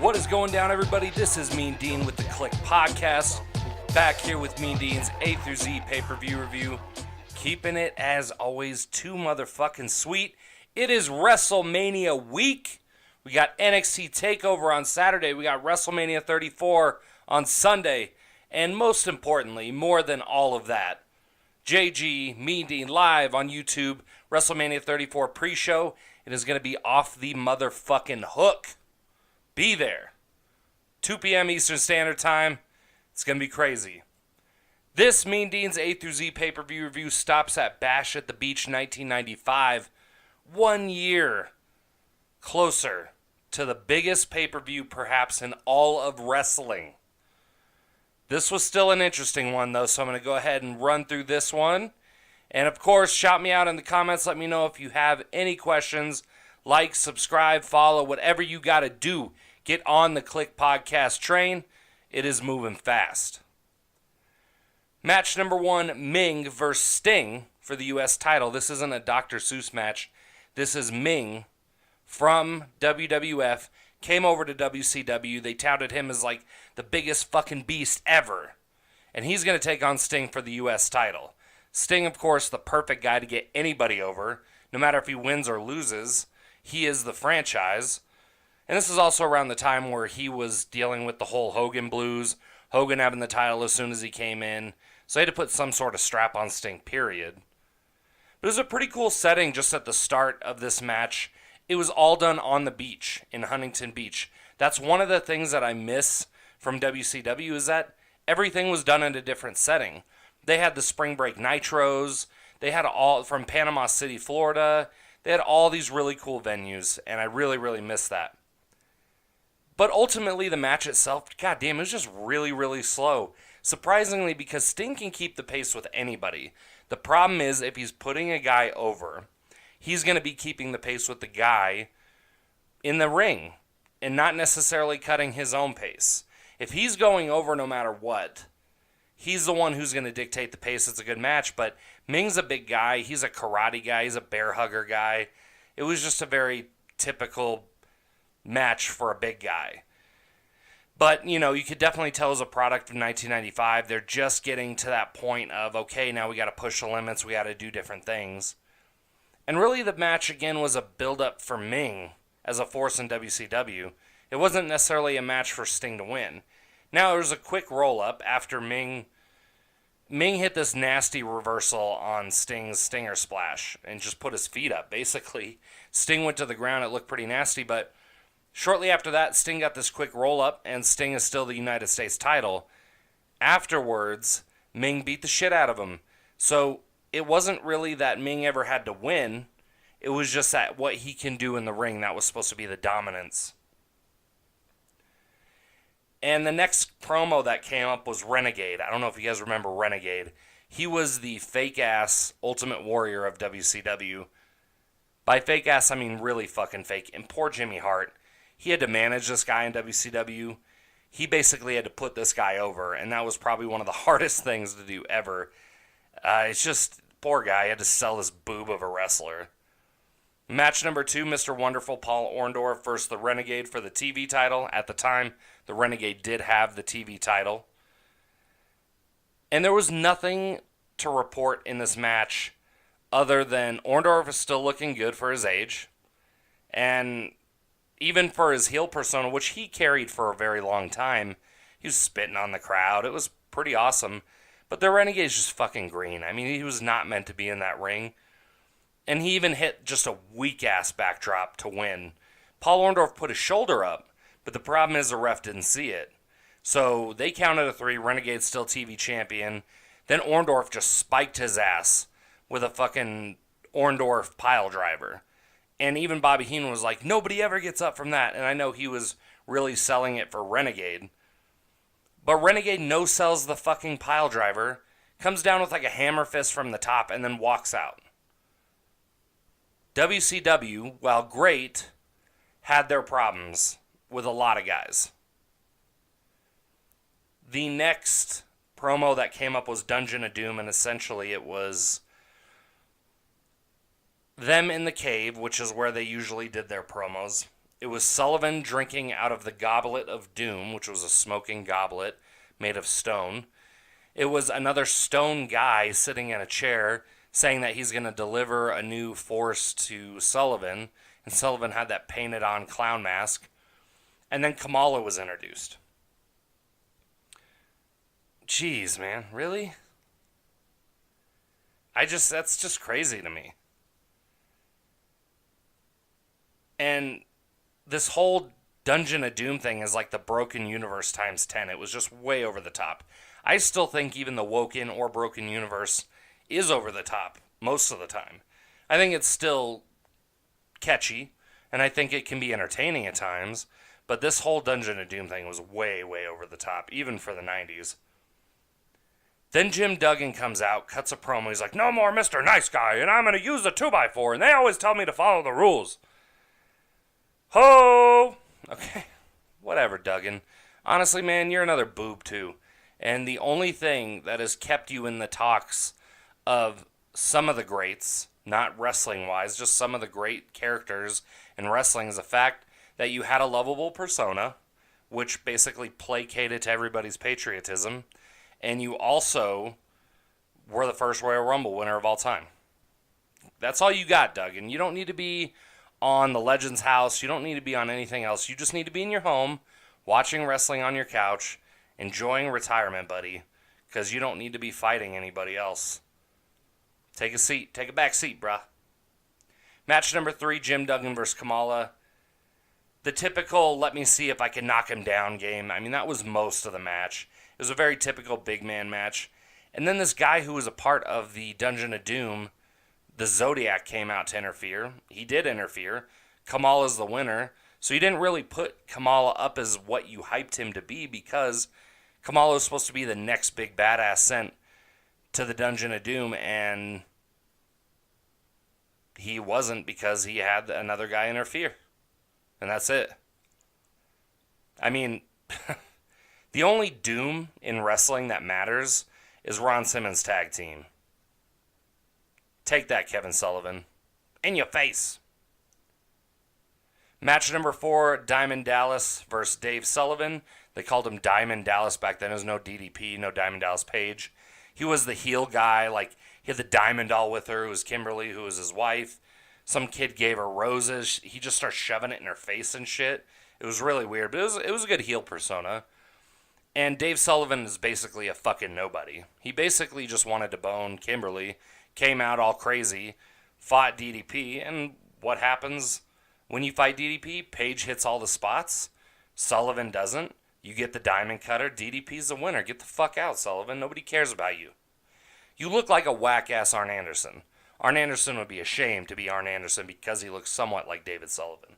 What is going down, everybody? This is Mean Dean with the Kliq Podcast. Back here with Mean Dean's A through Z pay-per-view review. Keeping it, as always, too motherfucking sweet. It is WrestleMania week. We got NXT TakeOver on Saturday. We got WrestleMania 34 on Sunday. And most importantly, more than all of that, JG, Mean Dean, live on YouTube, WrestleMania 34 pre-show. It is going to be off the motherfucking hook. Be there. 2 p.m. Eastern Standard Time. It's going to be crazy. This Mean Dean's A through Z pay-per-view review stops at Bash at the Beach 1995. 1 year closer to the biggest pay-per-view perhaps in all of wrestling. This was still an interesting one, though, so I'm going to go ahead and run through this one. And, of course, shout me out in the comments. Let me know if you have any questions. Like, subscribe, follow, whatever you got to do. Get on the Kliq Podcast train. It is moving fast. Match number 1, Ming versus Sting for the U.S. title. This isn't a Dr. Seuss match. This is Ming from WWF. Came over to WCW. They touted him as like the biggest fucking beast ever. And he's going to take on Sting for the U.S. title. Sting, of course, the perfect guy to get anybody over. No matter if he wins or loses, he is the franchise. And this is also around the time where he was dealing with the whole Hogan blues. Hogan having the title as soon as he came in. So they had to put some sort of strap on Sting, period. But it was a pretty cool setting just at the start of this match. It was all done on the beach in Huntington Beach. That's one of the things that I miss from WCW is that everything was done in a different setting. They had the Spring Break Nitros. They had all from Panama City, Florida. They had all these really cool venues, and I really, really miss that. But ultimately, the match itself, goddamn, it was just really, really slow. Surprisingly, because Sting can keep the pace with anybody. The problem is, if he's putting a guy over, he's going to be keeping the pace with the guy in the ring and not necessarily cutting his own pace. If he's going over no matter what, he's the one who's going to dictate the pace. It's a good match, but Ming's a big guy. He's a karate guy. He's a bear hugger guy. It was just a very typical match for a big guy. But, you know, you could definitely tell it was a product of 1995. They're just getting to that point of, okay, now we got to push the limits. We got to do different things. And really the match, again, was a build-up for Ming as a force in WCW. It wasn't necessarily a match for Sting to win. Now, there was a quick roll-up after Ming hit this nasty reversal on Sting's Stinger Splash and just put his feet up, basically. Sting went to the ground. It looked pretty nasty, but shortly after that, Sting got this quick roll-up, and Sting is still the United States title. Afterwards, Ming beat the shit out of him. So it wasn't really that Ming ever had to win. It was just that what he can do in the ring, that was supposed to be the dominance. And the next promo that came up was Renegade. I don't know if you guys remember Renegade. He was the fake-ass Ultimate Warrior of WCW. By fake-ass, I mean really fucking fake. And poor Jimmy Hart. He had to manage this guy in WCW. He basically had to put this guy over, and that was probably one of the hardest things to do ever. It's just, poor guy, he had to sell this boob of a wrestler. Match number 2, Mr. Wonderful Paul Orndorff versus the Renegade for the TV title. At the time, the Renegade did have the TV title. And there was nothing to report in this match other than Orndorff is still looking good for his age. And even for his heel persona, which he carried for a very long time, he was spitting on the crowd. It was pretty awesome. But the Renegade's just fucking green. I mean, he was not meant to be in that ring. And he even hit just a weak-ass backdrop to win. Paul Orndorff put his shoulder up, but the problem is the ref didn't see it. So they counted a 3, Renegade's still TV champion. Then Orndorff just spiked his ass with a fucking Orndorff pile driver. And even Bobby Heenan was like, nobody ever gets up from that. And I know he was really selling it for Renegade. But Renegade no-sells the fucking pile driver, comes down with like a hammer fist from the top, and then walks out. WCW, while great, had their problems with a lot of guys. The next promo that came up was Dungeon of Doom, and essentially it was them in the cave, which is where they usually did their promos. It was Sullivan drinking out of the goblet of doom, which was a smoking goblet made of stone. It was another stone guy sitting in a chair saying that he's going to deliver a new force to Sullivan, and Sullivan had that painted on clown mask. And then Kamala was introduced. Jeez, man, really? That's just crazy to me. And this whole Dungeon of Doom thing is like the broken universe times 10. It was just way over the top. I still think even the woken or broken universe is over the top most of the time. I think it's still catchy, and I think it can be entertaining at times, but this whole Dungeon of Doom thing was way, way over the top, even for the 90s. Then Jim Duggan comes out, cuts a promo. He's like, no more Mr. Nice Guy, and I'm going to use the 2x4, and they always tell me to follow the rules. Ho! Okay, whatever, Duggan. Honestly, man, you're another boob, too. And the only thing that has kept you in the talks of some of the greats, not wrestling-wise, just some of the great characters in wrestling is the fact that you had a lovable persona, which basically placated to everybody's patriotism, and you also were the first Royal Rumble winner of all time. That's all you got, Duggan. You don't need to be on the Legends House. You don't need to be on anything else. You just need to be in your home, watching wrestling on your couch, enjoying retirement, buddy, because you don't need to be fighting anybody else. Take a seat. Take a back seat, bruh. Match number 3, Jim Duggan versus Kamala. The typical, let me see if I can knock him down game. I mean, that was most of the match. It was a very typical big man match. And then this guy who was a part of the Dungeon of Doom, the Zodiac, came out to interfere. He did interfere. Kamala's the winner. So you didn't really put Kamala up as what you hyped him to be, because Kamala was supposed to be the next big badass sent to the Dungeon of Doom, and he wasn't, because he had another guy interfere. And that's it. I mean, the only Doom in wrestling that matters is Ron Simmons' tag team. Take that, Kevin Sullivan. In your face. Match number 4, Diamond Dallas versus Dave Sullivan. They called him Diamond Dallas back then. There was no DDP, no Diamond Dallas Page. He was the heel guy. Like, he had the Diamond doll with her, who was Kimberly, who was his wife. Some kid gave her roses. He just started shoving it in her face and shit. It was really weird, but it was a good heel persona. And Dave Sullivan is basically a fucking nobody. He basically just wanted to bone Kimberly, came out all crazy, fought DDP, and what happens when you fight DDP? Page hits all the spots. Sullivan doesn't. You get the diamond cutter. DDP's the winner. Get the fuck out, Sullivan. Nobody cares about you. You look like a whack-ass Arn Anderson. Arn Anderson would be ashamed to be Arn Anderson because he looks somewhat like David Sullivan.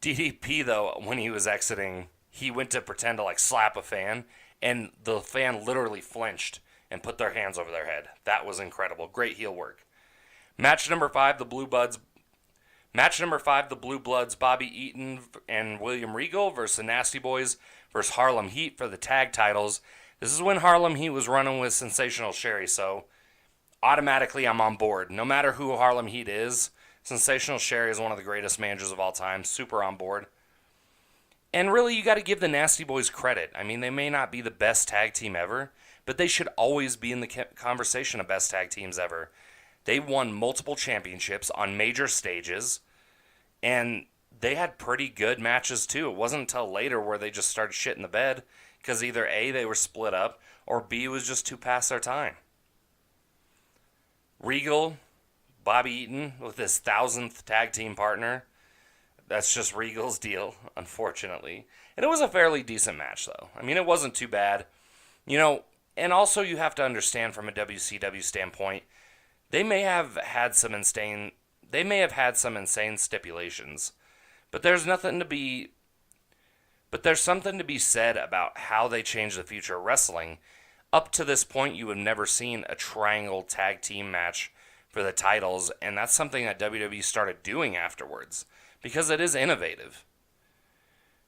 DDP, though, when he was exiting, he went to pretend to, like, slap a fan, and the fan literally flinched and put their hands over their head. That was incredible. Great heel work. Match number 5, the Blue Bloods, Bobby Eaton and William Regal versus the Nasty Boys versus Harlem Heat for the tag titles. This is when Harlem Heat was running with Sensational Sherry, so automatically I'm on board. No matter who Harlem Heat is, Sensational Sherry is one of the greatest managers of all time. Super on board. And really, you got to give the Nasty Boys credit. I mean, they may not be the best tag team ever, but they should always be in the conversation of best tag teams ever. They won multiple championships on major stages, and they had pretty good matches too. It wasn't until later where they just started shitting the bed, because either A, they were split up, or B, it was just too past their time. Regal, Bobby Eaton with his 1000th tag team partner. That's just Regal's deal, unfortunately. And it was a fairly decent match, though. I mean, it wasn't too bad. You know, and also you have to understand from a WCW standpoint, they may have had some insane stipulations, but there's something to be said about how they changed the future of wrestling. Up to this point, you have never seen a triangle tag team match for the titles, and that's something that WWE started doing afterwards, because it is innovative.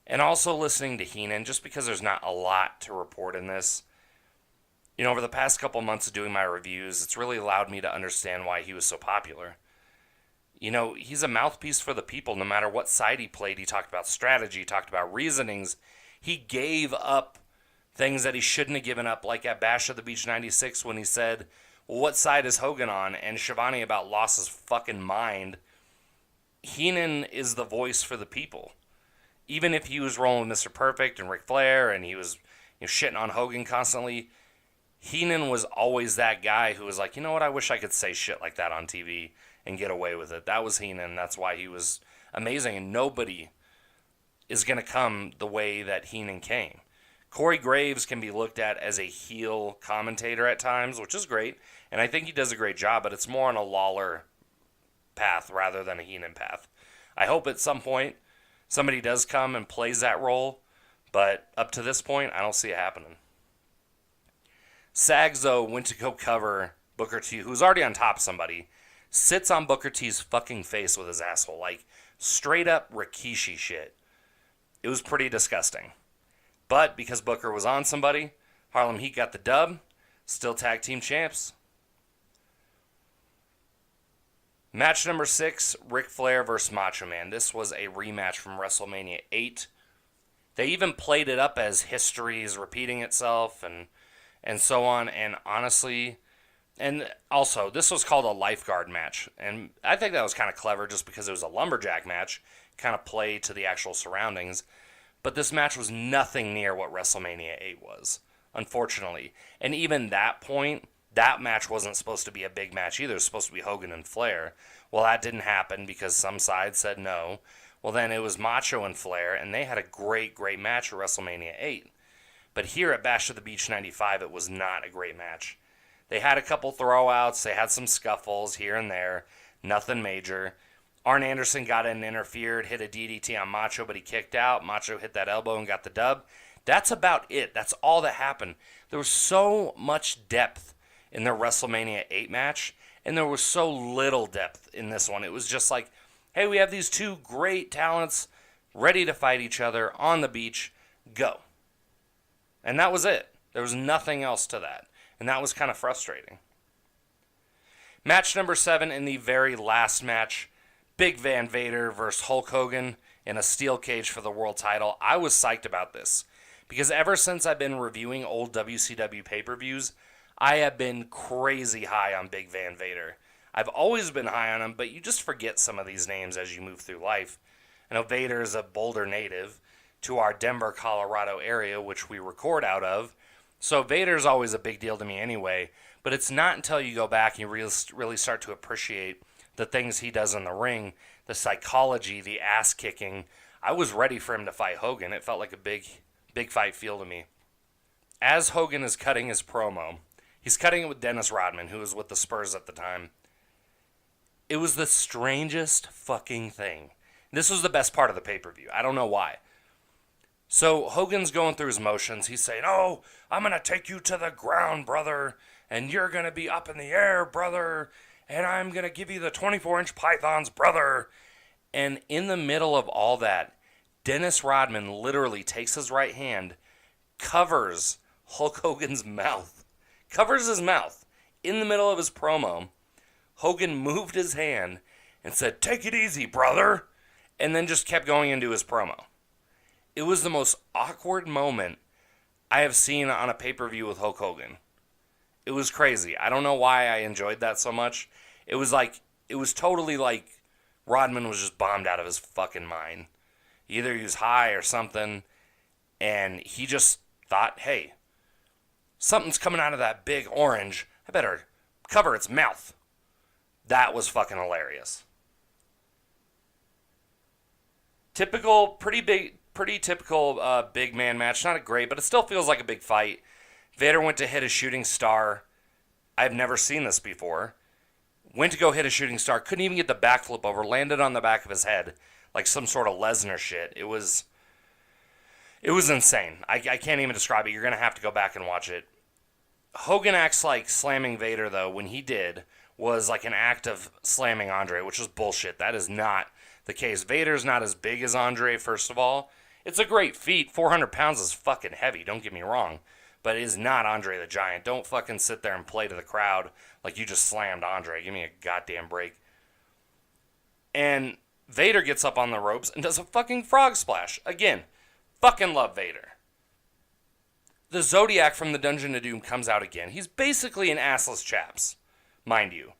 And also listening to Heenan, just because there's not a lot to report in this, you know, over the past couple months of doing my reviews, it's really allowed me to understand why he was so popular. You know, he's a mouthpiece for the people no matter what side he played. He talked about strategy, he talked about reasonings. He gave up things that he shouldn't have given up, like at Bash of the Beach 96 when he said, well, what side is Hogan on? And Shivani about lost his fucking mind. Heenan is the voice for the people. Even if he was rolling with Mr. Perfect and Ric Flair and he was shitting on Hogan constantly, Heenan was always that guy who was like, you know what, I wish I could say shit like that on TV and get away with it. That was Heenan. That's why he was amazing. And nobody is going to come the way that Heenan came. Corey Graves can be looked at as a heel commentator at times, which is great. And I think he does a great job, but it's more on a Lawler path rather than a Heenan path. I hope at some point somebody does come and plays that role, but up to this point, I don't see it happening. Sags, though, went to go cover Booker T, who's already on top of somebody, sits on Booker T's fucking face with his asshole, like straight up Rikishi shit. It was pretty disgusting. But because Booker was on somebody, Harlem Heat got the dub, still tag team champs. Match number 6, Ric Flair versus Macho Man. This was a rematch from WrestleMania 8. They even played it up as history is repeating itself and so on. And honestly, and also, this was called a lifeguard match. And I think that was kind of clever just because it was a lumberjack match, kind of play to the actual surroundings. But this match was nothing near what WrestleMania 8 was, unfortunately. And even that point, that match wasn't supposed to be a big match either. It was supposed to be Hogan and Flair. Well, that didn't happen because some side said no. Well, then it was Macho and Flair, and they had a great, great match at WrestleMania 8. But here at Bash of the Beach 95, it was not a great match. They had a couple throwouts. They had some scuffles here and there. Nothing major. Arn Anderson got in and interfered, hit a DDT on Macho, but he kicked out. Macho hit that elbow and got the dub. That's about it. That's all that happened. There was so much depth in their WrestleMania 8 match, and there was so little depth in this one. It was just like, hey, we have these two great talents ready to fight each other on the beach. Go. And that was it. There was nothing else to that. And that was kind of frustrating. Match number 7 in the very last match, Big Van Vader versus Hulk Hogan in a steel cage for the world title. I was psyched about this because ever since I've been reviewing old WCW pay-per-views, I have been crazy high on Big Van Vader. I've always been high on him, but you just forget some of these names as you move through life. I know Vader is a Boulder native to our Denver, Colorado area, which we record out of. So Vader's always a big deal to me anyway, but it's not until you go back and you really start to appreciate the things he does in the ring, the psychology, the ass kicking. I was ready for him to fight Hogan. It felt like a big fight feel to me. As Hogan is cutting his promo, he's cutting it with Dennis Rodman, who was with the Spurs at the time. It was the strangest fucking thing. This was the best part of the pay-per-view. I don't know why. So Hogan's going through his motions. He's saying, oh, I'm going to take you to the ground, brother, and you're going to be up in the air, brother, and I'm going to give you the 24-inch pythons, brother. And in the middle of all that, Dennis Rodman literally takes his right hand, covers Hulk Hogan's mouth, covers his mouth in the middle of his promo. Hogan moved his hand and said, take it easy, brother, and then just kept going into his promo. It was the most awkward moment I have seen on a pay-per-view with Hulk Hogan. It was crazy. I don't know why I enjoyed that so much. It was totally like Rodman was just bombed out of his fucking mind. Either he was high or something, and he just thought, hey, something's coming out of that big orange. I better cover its mouth. That was fucking hilarious. Pretty typical big man match. Not a great, but it still feels like a big fight. Vader went to hit a shooting star. I've never seen this before. Went to go hit a shooting star. Couldn't even get the backflip over. Landed on the back of his head like some sort of Lesnar shit. It was insane. I can't even describe it. You're going to have to go back and watch it. Hogan acts like slamming Vader, though, when he did, was like an act of slamming Andre, which is bullshit. That is not the case. Vader's not as big as Andre, first of all. It's a great feat. 400 pounds is fucking heavy, don't get me wrong. But it is not Andre the Giant. Don't fucking sit there and play to the crowd like you just slammed Andre. Give me a goddamn break. And Vader gets up on the ropes and does a fucking frog splash. Again, fucking love Vader. The Zodiac from the Dungeon of Doom comes out again. He's basically an assless chaps, mind you.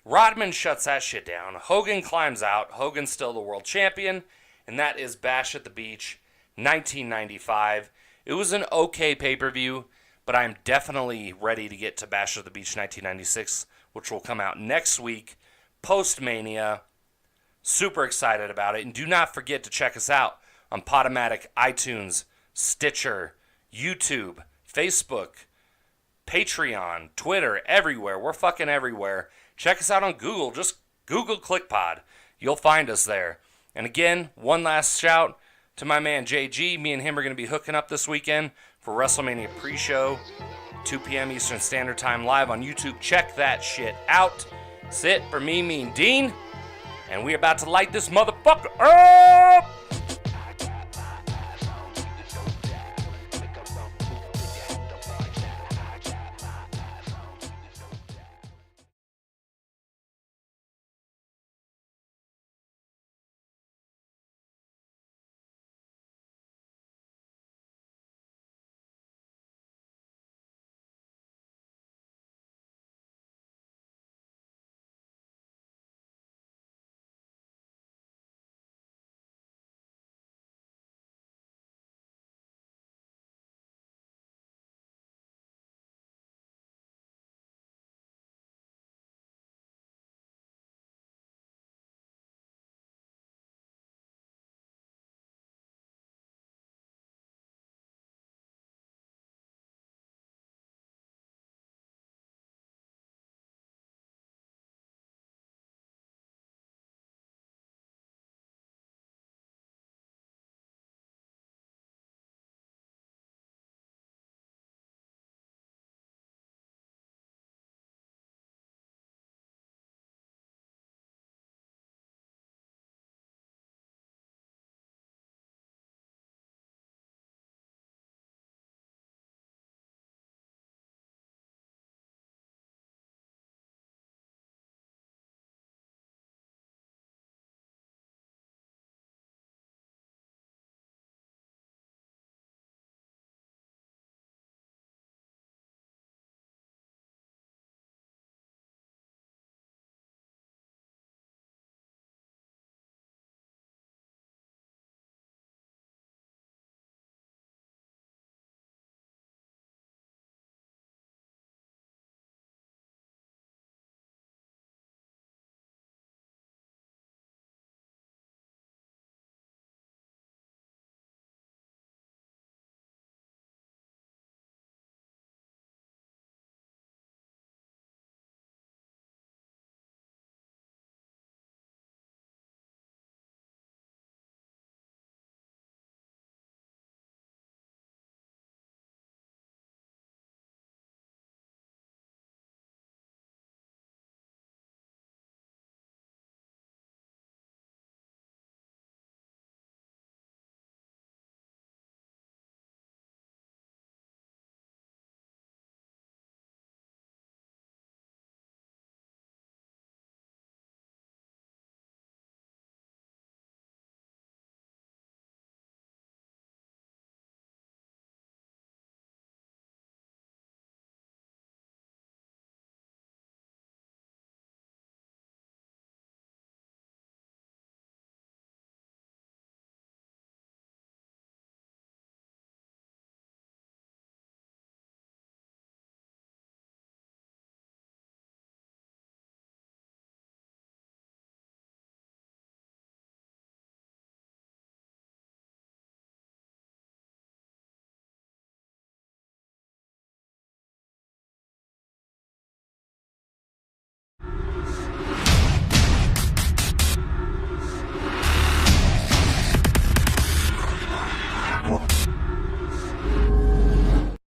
Rodman shuts that shit down. Hogan climbs out. Hogan's still the world champion. And that is Bash at the Beach 1995. It was an okay pay-per-view, but I'm definitely ready to get to Bash at the Beach 1996, which will come out next week, post-Mania. Super excited about it. And do not forget to check us out on Podomatic, iTunes, Stitcher, YouTube, Facebook, Patreon, Twitter, everywhere. We're fucking everywhere. Check us out on Google. Just Google KliqPod. You'll find us there. And again, one last shout to my man JG. Me and him are going to be hooking up this weekend for WrestleMania pre-show, 2 p.m. Eastern Standard Time live on YouTube. Check that shit out. That's it for me, Mean Dean. And we're about to light this motherfucker up!